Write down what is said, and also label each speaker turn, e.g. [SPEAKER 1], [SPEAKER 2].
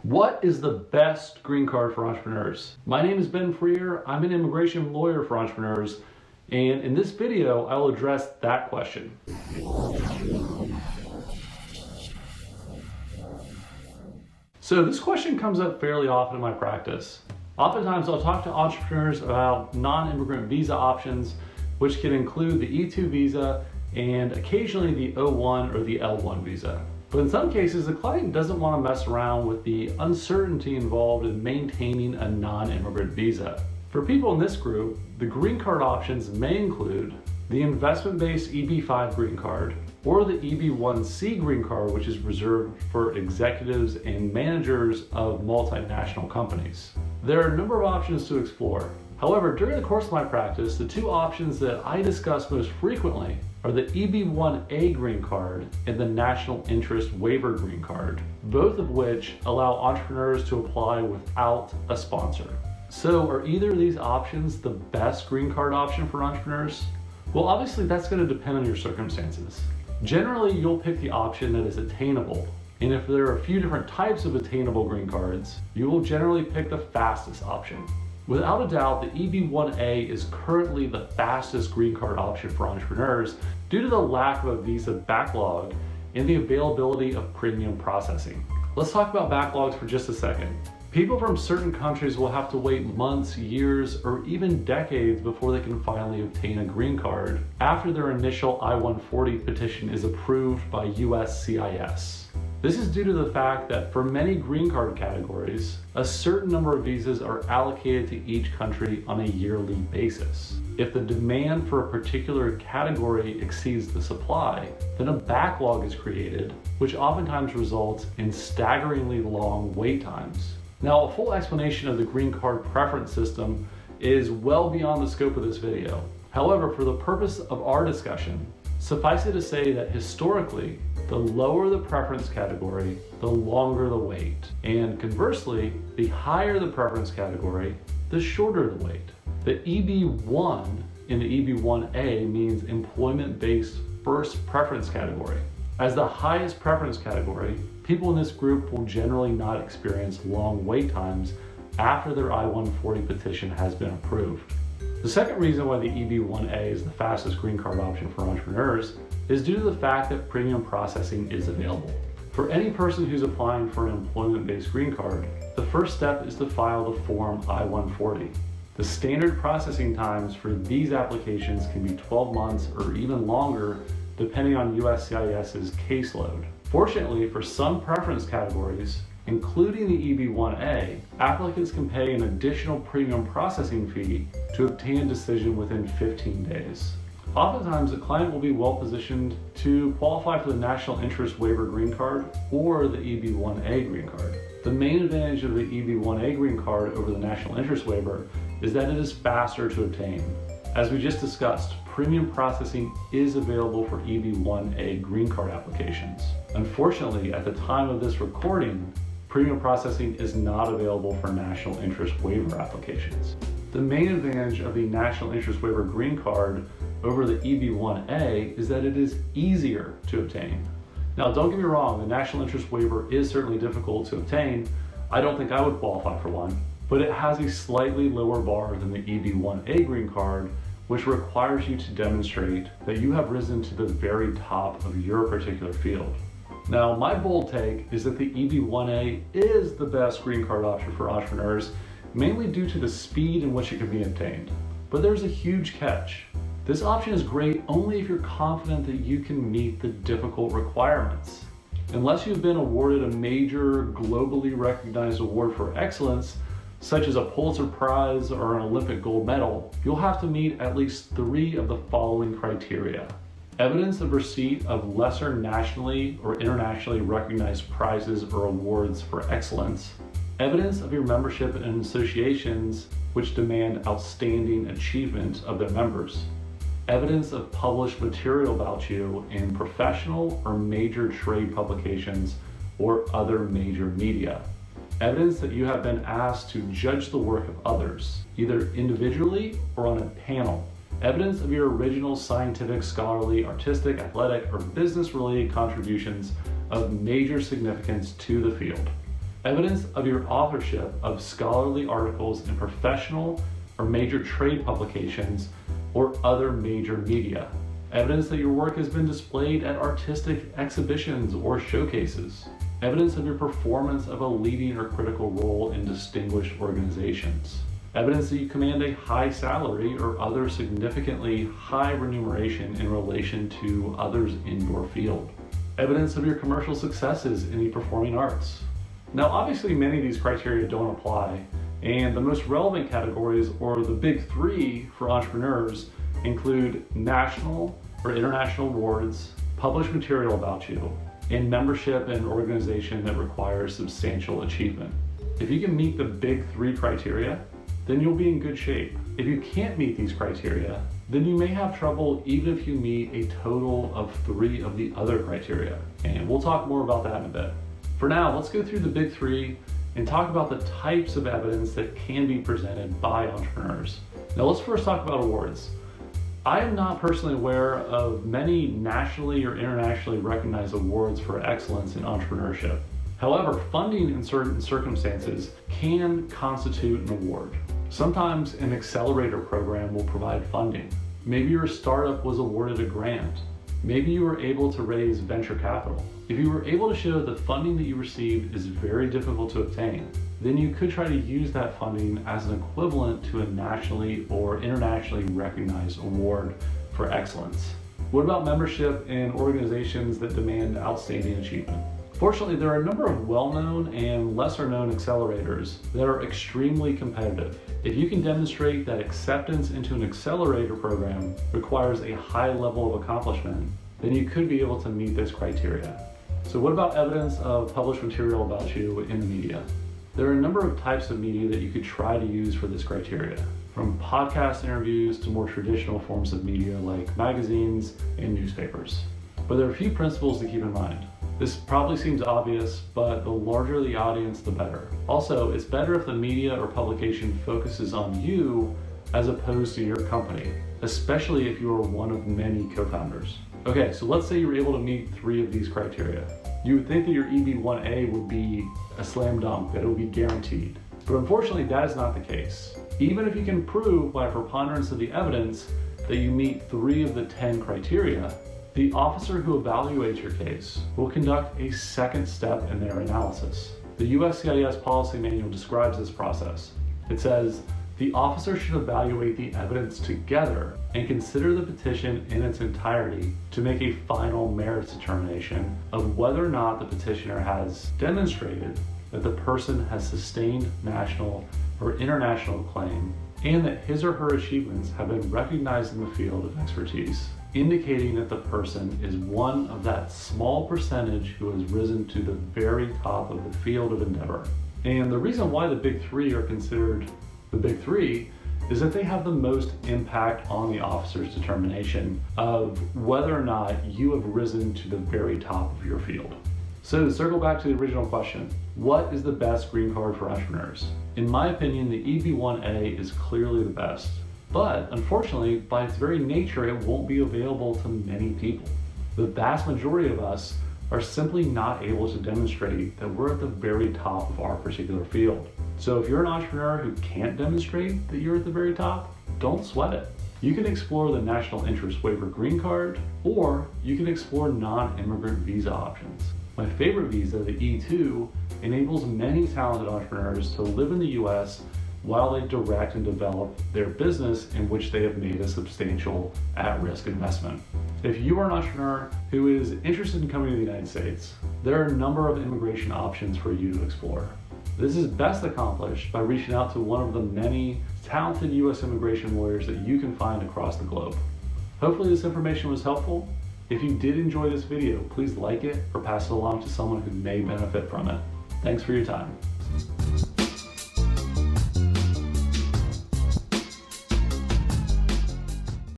[SPEAKER 1] What is the best green card for entrepreneurs? My name is Ben Freer. I'm an immigration lawyer for entrepreneurs, and in this video, I will address that question. So this question comes up fairly often in my practice. Oftentimes, I'll talk to entrepreneurs about non-immigrant visa options, which can include the E2 visa and occasionally the O1 or the L1 visa. But in some cases, the client doesn't want to mess around with the uncertainty involved in maintaining a non-immigrant visa. For people in this group, the green card options may include the investment-based Eb5 green card or the Eb1c green card, which is reserved for executives and managers of multinational companies. There are a number of options to explore. However, during the course of my practice, the two options that I discuss most frequently are the Eb1a green card and the national interest waiver green card, both of which allow entrepreneurs to apply without a sponsor. So are either of these options the best green card option for entrepreneurs? Well, obviously that's going to depend on your circumstances. Generally, you'll pick the option that is attainable. And if there are a few different types of attainable green cards, you will generally pick the fastest option. Without a doubt, the Eb1a is currently the fastest green card option for entrepreneurs due to the lack of a visa backlog and the availability of premium processing. Let's talk about backlogs for just a second. People from certain countries will have to wait months, years, or even decades before they can finally obtain a green card after their initial I-140 petition is approved by USCIS. This is due to the fact that for many green card categories, a certain number of visas are allocated to each country on a yearly basis. If the demand for a particular category exceeds the supply, then a backlog is created, which oftentimes results in staggeringly long wait times. Now, a full explanation of the green card preference system is well beyond the scope of this video. However, for the purpose of our discussion, suffice it to say that historically, the lower the preference category, the longer the wait. And conversely, the higher the preference category, the shorter the wait. The Eb1 in the Eb1a means employment-based first preference category. As the highest preference category, people in this group will generally not experience long wait times after their I-140 petition has been approved. The second reason why the Eb1a is the fastest green card option for entrepreneurs is due to the fact that premium processing is available. For any person who's applying for an employment-based green card, the first step is to file the form I-140. The standard processing times for these applications can be 12 months or even longer, depending on USCIS's caseload. Fortunately, for some preference categories, including the Eb1a, applicants can pay an additional premium processing fee to obtain a decision within 15 days. Oftentimes, the client will be well positioned to qualify for the National Interest Waiver Green Card or the Eb1a Green Card. The main advantage of the Eb1a Green Card over the National Interest Waiver is that it is faster to obtain. As we just discussed, premium processing is available for Eb1a Green Card applications. Unfortunately, at the time of this recording, premium processing is not available for National Interest Waiver applications. The main advantage of the National Interest Waiver Green Card over the Eb1a is that it is easier to obtain. Now, don't get me wrong, the National Interest Waiver is certainly difficult to obtain. I don't think I would qualify for one, but it has a slightly lower bar than the Eb1a Green Card, which requires you to demonstrate that you have risen to the very top of your particular field. Now, my bold take is that the Eb1a is the best green card option for entrepreneurs, mainly due to the speed in which it can be obtained. But there's a huge catch. This option is great only if you're confident that you can meet the difficult requirements. Unless you've been awarded a major globally recognized award for excellence, such as a Pulitzer Prize or an Olympic gold medal, you'll have to meet at least 3 of the following criteria. Evidence of receipt of lesser nationally or internationally recognized prizes or awards for excellence. Evidence of your membership in associations which demand outstanding achievement of their members. Evidence of published material about you in professional or major trade publications or other major media. Evidence that you have been asked to judge the work of others, either individually or on a panel. Evidence of your original scientific, scholarly, artistic, athletic, or business-related contributions of major significance to the field. evidence of your authorship of scholarly articles in professional or major trade publications or other major media, evidence that your work has been displayed at artistic exhibitions or showcases, evidence of your performance of a leading or critical role in distinguished organizations, evidence that you command a high salary or other significantly high remuneration in relation to others in your field, evidence of your commercial successes in the performing arts. Now, obviously, many of these criteria don't apply, and the most relevant categories, or the big three for entrepreneurs, include national or international awards, published material about you, and membership in an organization that requires substantial achievement. If you can meet the big three criteria, then you'll be in good shape. If you can't meet these criteria, then you may have trouble even if you meet a total of 3 of the other criteria. And we'll talk more about that in a bit. For now, let's go through the big three and talk about the types of evidence that can be presented by entrepreneurs. Now let's first talk about awards. I am not personally aware of many nationally or internationally recognized awards for excellence in entrepreneurship. However, funding in certain circumstances can constitute an award. Sometimes an accelerator program will provide funding. Maybe your startup was awarded a grant. Maybe you were able to raise venture capital. If you were able to show that funding that you received is very difficult to obtain, then you could try to use that funding as an equivalent to a nationally or internationally recognized award for excellence. What about membership in organizations that demand outstanding achievement? Fortunately, there are a number of well-known and lesser-known accelerators that are extremely competitive. If you can demonstrate that acceptance into an accelerator program requires a high level of accomplishment, then you could be able to meet this criteria. So what about evidence of published material about you in the media? There are a number of types of media that you could try to use for this criteria, from podcast interviews to more traditional forms of media like magazines and newspapers. But there are a few principles to keep in mind. This probably seems obvious, but the larger the audience, the better. Also, it's better if the media or publication focuses on you as opposed to your company, especially if you are one of many co-founders. Okay, so let's say you're able to meet 3 of these criteria. You would think that your Eb1a would be a slam dunk, that it would be guaranteed. But unfortunately, that is not the case. Even if you can prove by a preponderance of the evidence that you meet 3 of the 10 criteria, the officer who evaluates your case will conduct a second step in their analysis. The USCIS policy manual describes this process. It says, the officer should evaluate the evidence together and consider the petition in its entirety to make a final merits determination of whether or not the petitioner has demonstrated that the person has sustained national or international claim and that his or her achievements have been recognized in the field of expertise, indicating that the person is one of that small percentage who has risen to the very top of the field of endeavor. And the reason why the big 3 are considered the big 3 is that they have the most impact on the officer's determination of whether or not you have risen to the very top of your field. So to circle back to the original question, what is the best green card for entrepreneurs? In my opinion, the Eb1a is clearly the best. But unfortunately, by its very nature, it won't be available to many people. The vast majority of us are simply not able to demonstrate that we're at the very top of our particular field. So if you're an entrepreneur who can't demonstrate that you're at the very top, don't sweat it. You can explore the National Interest Waiver Green Card, or you can explore non-immigrant visa options. My favorite visa, the E2, enables many talented entrepreneurs to live in the US while they direct and develop their business in which they have made a substantial at-risk investment. If you are an entrepreneur who is interested in coming to the United States, there are a number of immigration options for you to explore. This is best accomplished by reaching out to one of the many talented US immigration lawyers that you can find across the globe. Hopefully this information was helpful. If you did enjoy this video, please like it or pass it along to someone who may benefit from it. Thanks for your time.